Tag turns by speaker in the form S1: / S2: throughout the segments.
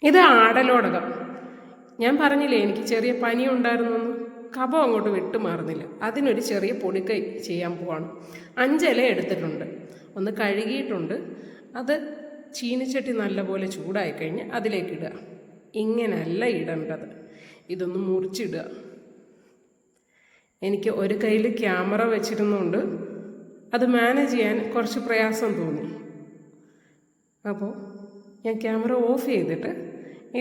S1: ഇത് ആടലോടകം. ഞാൻ പറഞ്ഞില്ലേ എനിക്ക് ചെറിയ പനി ഉണ്ടായിരുന്നെന്ന്. കഫം അങ്ങോട്ട് വിട്ടുമാറുന്നില്ല. അതിനൊരു ചെറിയ പൊടിക്കൈ ചെയ്യാൻ പോവാണ്. 5 ഇല എടുത്തിട്ടുണ്ട്, ഒന്ന് കഴുകിയിട്ടുണ്ട്. അത് ചീനിച്ചട്ടി നല്ലപോലെ ചൂടായി കഴിഞ്ഞ് അതിലേക്ക് ഇടുക. ഇങ്ങനെയല്ല ഇടേണ്ടത്, ഇതൊന്ന് മുറിച്ചിടുക. എനിക്ക് ഒരു കയ്യിൽ ക്യാമറ വെച്ചിരുന്നുകൊണ്ട് അത് മാനേജ് ചെയ്യാൻ കുറച്ച് പ്രയാസം തോന്നി. അപ്പോൾ ഞാൻ ക്യാമറ ഓഫ് ചെയ്തിട്ട്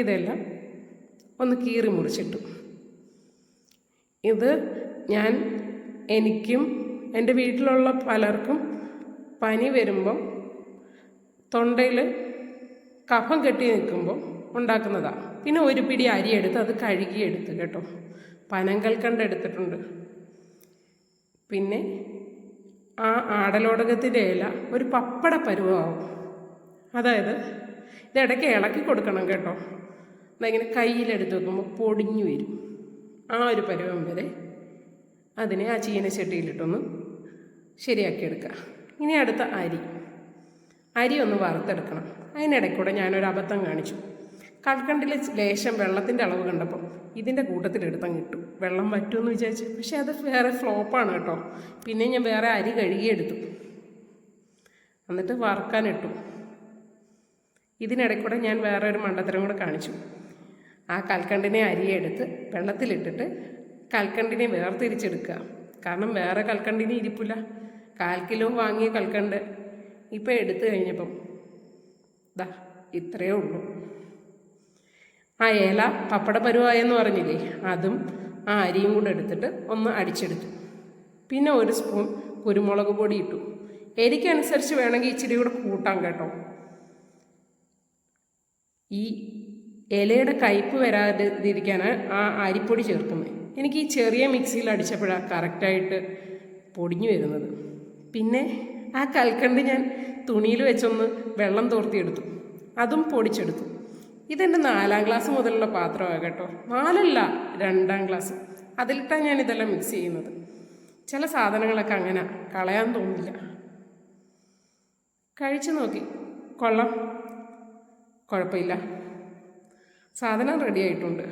S1: ഇതെല്ലാം ഒന്ന് കീറി മുറിച്ചിട്ടു. ഇത് എനിക്കും എൻ്റെ വീട്ടിലുള്ള പലർക്കും പനി വരുമ്പം തൊണ്ടയിൽ കഫം കെട്ടി നിൽക്കുമ്പോൾ ഉണ്ടാക്കുന്നതാണ്. പിന്നെ ഒരു പിടി അരി എടുത്ത് അത് കഴുകിയെടുത്ത് കേട്ടോ. പനങ്കൽക്കണ്ട് എടുത്തിട്ടുണ്ട്. പിന്നെ ആ ആടലോടകത്തിൻ്റെ ഇല ഒരു പപ്പട പരുവാവും. അതായത് ഇതിടയ്ക്ക് ഇളക്കി കൊടുക്കണം കേട്ടോ. അതിങ്ങനെ കയ്യിലെടുത്ത് വെക്കുമ്പോൾ പൊടിഞ്ഞു വരും. ആ ഒരു പരുവം വരെ അതിനെ ആ ചീനച്ചട്ടിയിലിട്ടൊന്ന് ശരിയാക്കിയെടുക്കുക. ഇനി അടുത്ത അരി ഒന്ന് വറുത്തെടുക്കണം. അതിനിടയ്ക്കൂടെ ഞാനൊരു അബദ്ധം കാണിച്ചു. കൽക്കണ്ടിൽ ലേശം വെള്ളത്തിൻ്റെ അളവ് കണ്ടപ്പോൾ ഇതിൻ്റെ കൂട്ടത്തിലെടുത്തങ്ങ് ഇട്ടു. വെള്ളം വറ്റുമെന്ന് വിചാരിച്ചു. പക്ഷേ അത് വേറെ ഫ്ലോപ്പാണ് കേട്ടോ. പിന്നെ ഞാൻ വേറെ അരി കഴുകിയെടുത്തു, എന്നിട്ട് വറുക്കാനിട്ടു. ഇതിനിടയ്ക്കൂടെ ഞാൻ വേറെ ഒരു മണ്ടത്തരം കൂടെ കാണിച്ചു. ആ കൽക്കണ്ടിനെ അരിയെടുത്ത് വെള്ളത്തിലിട്ടിട്ട് കൽക്കണ്ടിനെ വേർതിരിച്ചെടുക്കുക. കാരണം വേറെ കൽക്കണ്ടിന് ഇരിപ്പില്ല. 1/4 കിലോ വാങ്ങിയ കൽക്കണ്ട് ഇപ്പം എടുത്തു കഴിഞ്ഞപ്പം ഇത്രയേ ഉള്ളൂ. ആ ഇല പപ്പട പരുവായെന്ന് പറഞ്ഞില്ലേ, അതും ആ അരിയും കൂടെ എടുത്തിട്ട് ഒന്ന് അടിച്ചെടുത്തു. പിന്നെ 1 സ്പൂൺ കുരുമുളക് പൊടി ഇട്ടു. എരിക്കനുസരിച്ച് വേണമെങ്കിൽ ഇച്ചിരി കൂടെ കൂട്ടാം കേട്ടോ. ഈ ഇലയുടെ കയ്പ്പ് വരാതിരിക്കാനാണ് ആ അരിപ്പൊടി ചേർക്കുന്നത്. എനിക്ക് ഈ ചെറിയ മിക്സിയിൽ അടിച്ചപ്പോഴാണ് കറക്റ്റായിട്ട് പൊടിഞ്ഞു വരുന്നത്. പിന്നെ ആ കൽക്കണ്ട് ഞാൻ തുണിയിൽ വെച്ചൊന്ന് വെള്ളം തോർത്തിയെടുത്തു, അതും പൊടിച്ചെടുത്തു. ഇതെൻ്റെ 4ാം ക്ലാസ് മുതലുള്ള പാത്രമാണ് കേട്ടോ. 4 അല്ല, 2ാം ക്ലാസ്. അതിലിട്ടാണ് ഞാൻ ഇതെല്ലാം മിക്സ് ചെയ്യുന്നത്. ചില സാധനങ്ങളൊക്കെ അങ്ങനെ കളയാൻ തോന്നില്ല. കഴിച്ചു നോക്കി, കൊള്ളാം, കുഴപ്പമില്ല, സാധനം റെഡി ആയിട്ടുണ്ട്.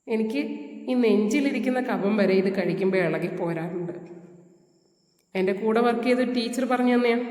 S1: എനിക്ക് ഈ നെഞ്ചിലിരിക്കുന്ന കഫം വരെ ഇത് കഴിക്കുമ്പോൾ ഇളകി പോരാറുണ്ട്. എൻ്റെ കൂടെ വർക്ക് ചെയ്ത ടീച്ചർ പറഞ്ഞു തന്നെയാണ്.